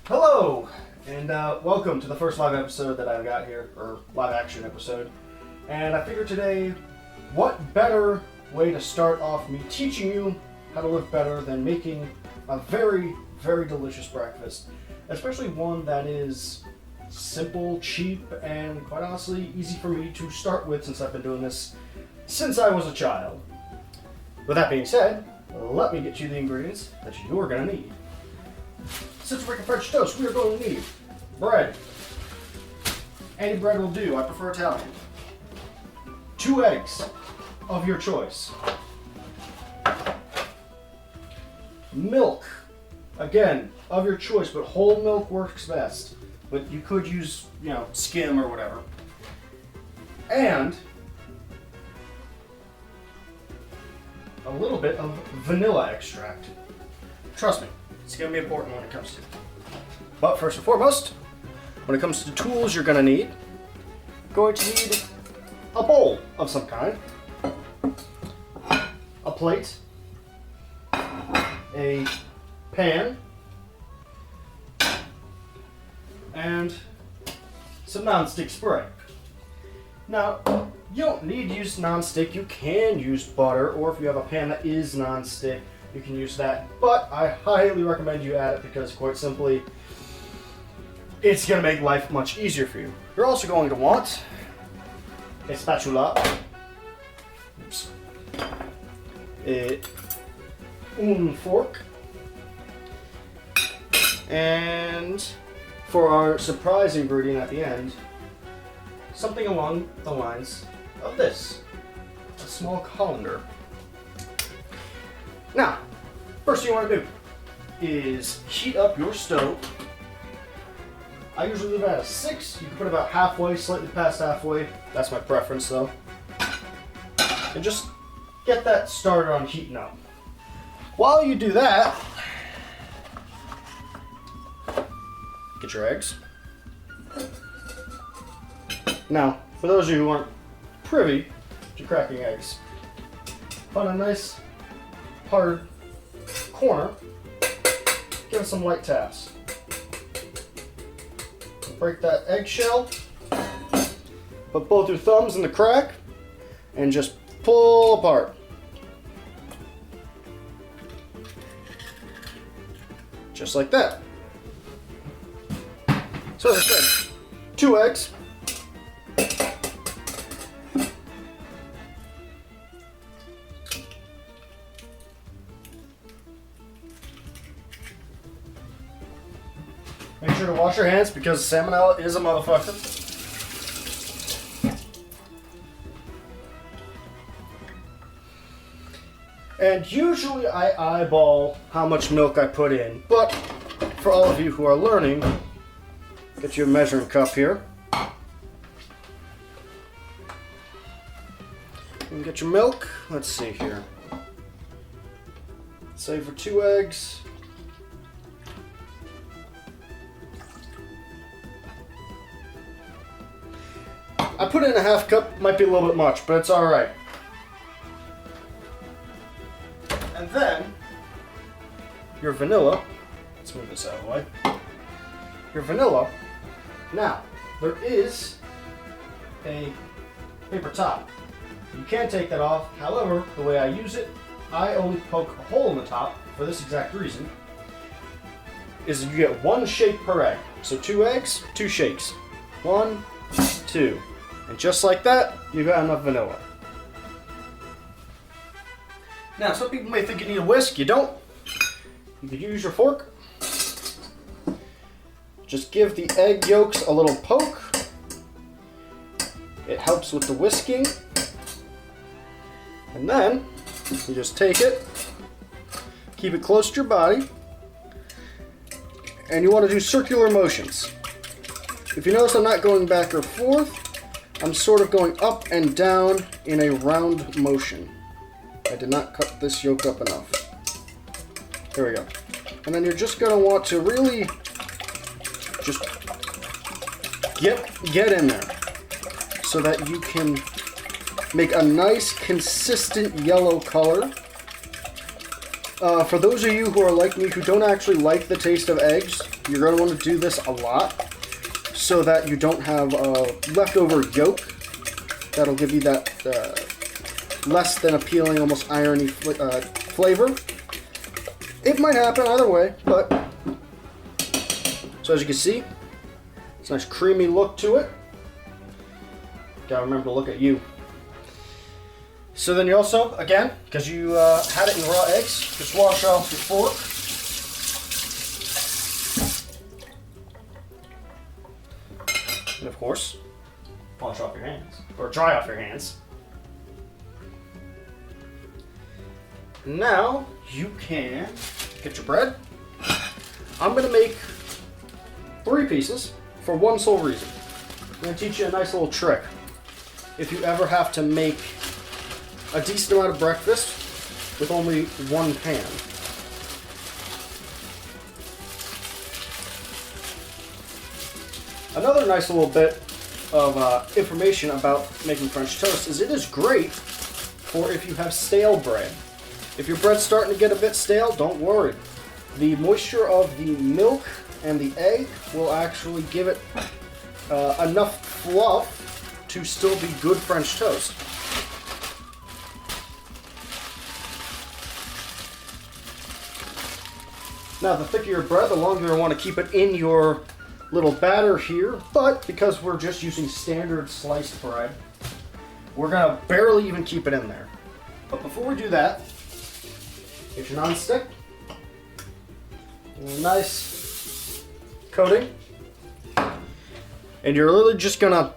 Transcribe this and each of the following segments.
Hello, and welcome to the first live episode that I've got here, or live action episode. And I figured today, what better way to start off me teaching you how to live better than making a very, very delicious breakfast. Especially one that is simple, cheap, and quite honestly, easy for me to start with since I've been doing this since I was a child. With that being said, let me get you the ingredients that you're going to need. Since we're making French toast, we are going to need bread. Any bread will do. I prefer Italian. 2 eggs of your choice. Milk, again, of your choice, but whole milk works best. But you could use, skim or whatever. And a little bit of vanilla extract. Trust me, it's going to be important when it comes to it. But first and foremost, when it comes to tools you're going to need, going to need a bowl of some kind, a plate, a pan, and some non-stick spray. Now, you don't need to use non-stick. You can use butter, or if you have a pan that is non-stick, you can use that. But I highly recommend you add it because, quite simply, it's going to make life much easier for you. You're also going to want a spatula, un fork, and for our surprise ingredient at the end, something along the lines of this, a small colander. Now, first thing you want to do is heat up your stove. I usually leave it at a 6. You can put it about halfway, slightly past halfway. That's my preference though. And just get that started on heating up. While you do that, get your eggs. Now, for those of you who aren't privy to cracking eggs, find a nice hard corner, give it some light taps. Break that eggshell, put both your thumbs in the crack, and just pull apart. Just like that. So as I said, 2 eggs. Make sure to wash your hands because salmonella is a motherfucker. And usually I eyeball how much milk I put in, but for all of you who are learning, get you a measuring cup here. And get your milk. Let's see here. Say for 2 eggs. I put in a half cup, might be a little bit much, but it's alright. And then, your vanilla, let's move this out of the way. Your vanilla, now, there is a paper top. You can take that off, however, the way I use it, I only poke a hole in the top for this exact reason, is you get 1 shake per egg. So 2 eggs, 2 shakes. 1, 2. And just like that, you got enough vanilla. Now, some people may think you need a whisk. You don't. You could use your fork. Just give the egg yolks a little poke. It helps with the whisking. And then, you just take it, keep it close to your body, and you want to do circular motions. If you notice I'm not going back or forth, I'm sort of going up and down in a round motion. I did not cut this yolk up enough. There we go. And then you're just going to want to really just get in there so that you can make a nice consistent yellow color For those of you who are like me who don't actually like the taste of eggs, you're going to want to do this a lot so that you don't have leftover yolk. That'll give you that less than appealing, almost irony flavor. It might happen either way, but so as you can see, it's a nice creamy look to it. Gotta remember to look at you. So then you also, again, because you had it in raw eggs, just wash off your fork. And of course, wash off your hands, or dry off your hands. Now you can get your bread. I'm gonna make 3 pieces for one sole reason. I'm gonna teach you a nice little trick. If you ever have to make a decent amount of breakfast with only one pan. Another nice little bit of information about making French toast is it is great for if you have stale bread. If your bread's starting to get a bit stale, don't worry. The moisture of the milk and the egg will actually give it enough fluff to still be good French toast. Now, the thicker your bread, the longer you want to keep it in your little batter here, but because we're just using standard sliced bread, we're going to barely even keep it in there. But before we do that, get your nonstick, nice coating, and you're literally just going to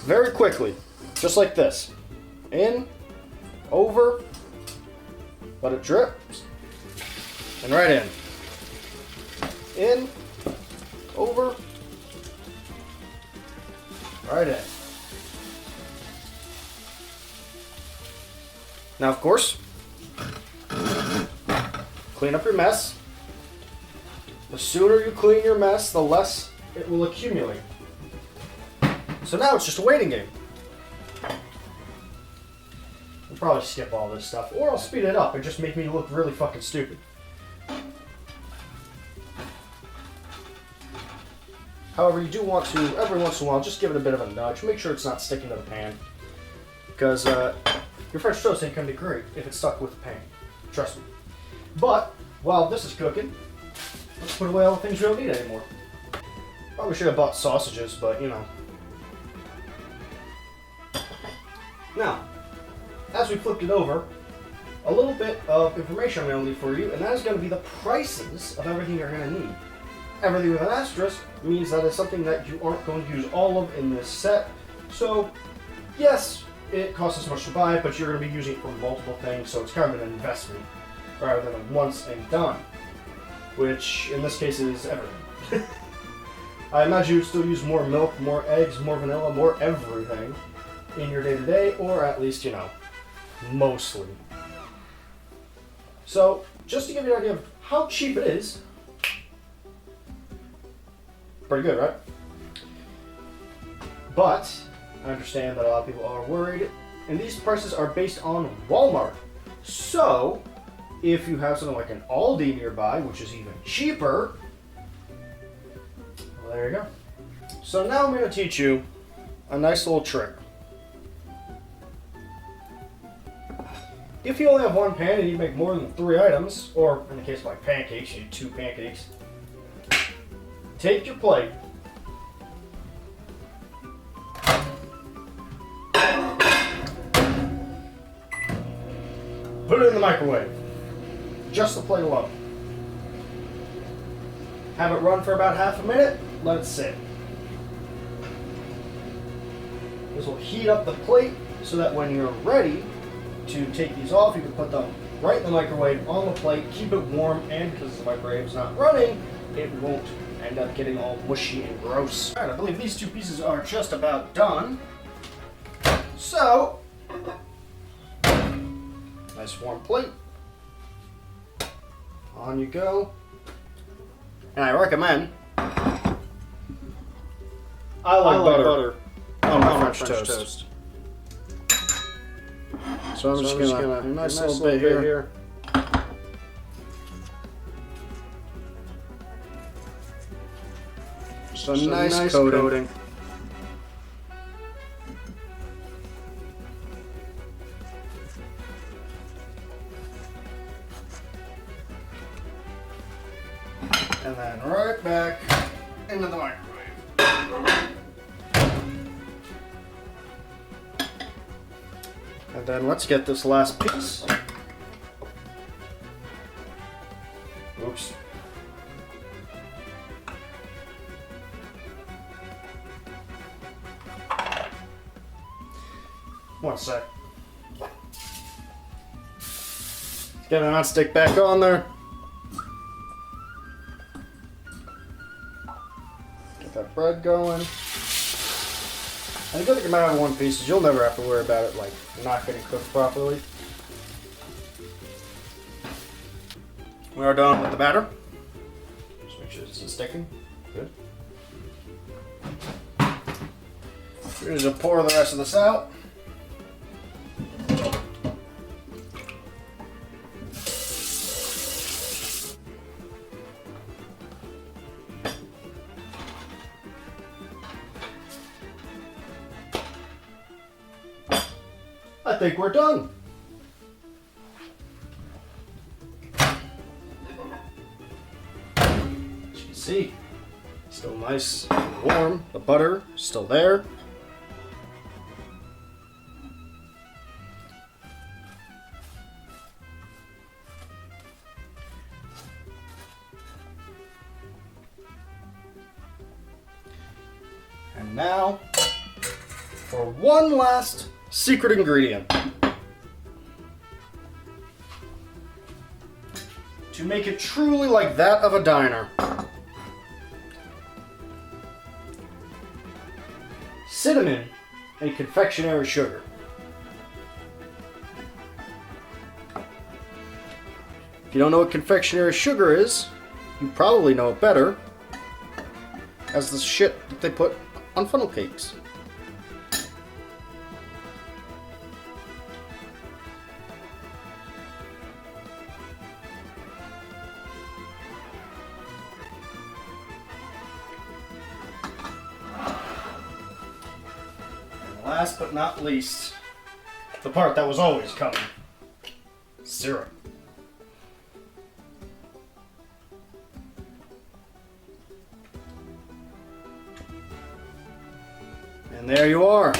very quickly, just like this, in, over, let it drip, and right in. In, over, right in. Now, of course, clean up your mess. The sooner you clean your mess, the less it will accumulate. So now it's just a waiting game. I'll probably skip all this stuff, or I'll speed it up and just make me look really fucking stupid. However, you do want to, every once in a while, just give it a bit of a nudge. Make sure it's not sticking to the pan. Because your French toast ain't going to be great if it's stuck with the pan. Trust me. But, while this is cooking, let's put away all the things we don't need anymore. Probably should have bought sausages, but you know. Now, as we flipped it over, a little bit of information I'm going to leave for you, and that is going to be the prices of everything you're going to need. Everything with an asterisk means that it's something that you aren't going to use all of in this set. So, yes, it costs as much to buy, but you're going to be using it for multiple things, so it's kind of an investment rather than a once and done, which in this case is everything. I imagine you'd still use more milk, more eggs, more vanilla, more everything in your day-to-day, or at least, you know, mostly. So, just to give you an idea of how cheap it is, pretty good, right? But I understand that a lot of people are worried, and these prices are based on Walmart. So, if you have something like an Aldi nearby, which is even cheaper, well, there you go. So now I'm going to teach you a nice little trick. If you only have one pan and you make more than 3 items, or in the case of like pancakes, you need 2 pancakes, take your plate, put it in the microwave, just the plate alone. Have it run for about half a minute, let it sit. This will heat up the plate so that when you're ready to take these off, you can put them right in the microwave on the plate, keep it warm, and because the microwave is not running, it won't end up getting all mushy and gross. Alright, I believe these 2 pieces are just about done. So, nice warm plate. On you go. And I recommend, I like butter on my French toast. So I'm just gonna nice little bit here. Just a nice coating. And then right back into the microwave. And then let's get this last piece. Oops. One sec. Get a nonstick back on there. Get that bread going. And the good thing about having one piece is you'll never have to worry about it like not getting cooked properly. We are done with the batter. Just make sure this isn't sticking. Good. We're just pour the rest of this out. I think we're done. As you can see, still nice and warm. The butter is still there. And now, for one last secret ingredient. To make it truly like that of a diner. Cinnamon and confectionery sugar. If you don't know what confectionery sugar is, you probably know it better as the shit that they put on funnel cakes. Last but not least, the part that was always coming. Syrup. And there you are.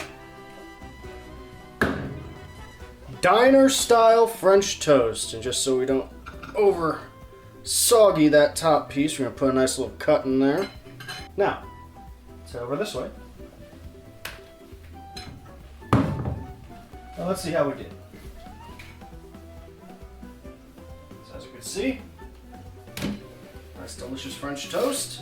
Diner style French toast. And just so we don't over soggy that top piece, we're going to put a nice little cut in there. Now, let's head over this way. Now let's see how we did. So as you can see, nice delicious French toast.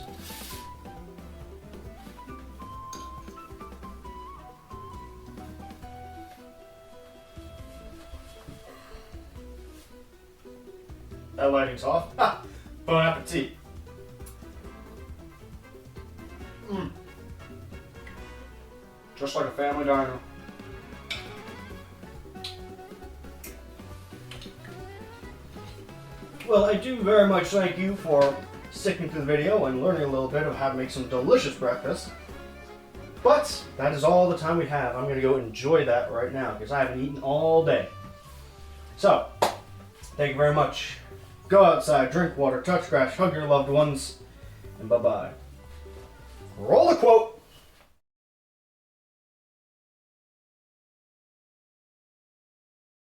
That lighting's off. Ha! Bon appetit. Just like a family diner. Well, I do very much thank you for sticking to the video and learning a little bit of how to make some delicious breakfast. But that is all the time we have. I'm going to go enjoy that right now because I haven't eaten all day. So, thank you very much. Go outside, drink water, touch grass, hug your loved ones, and bye-bye. Roll the quote.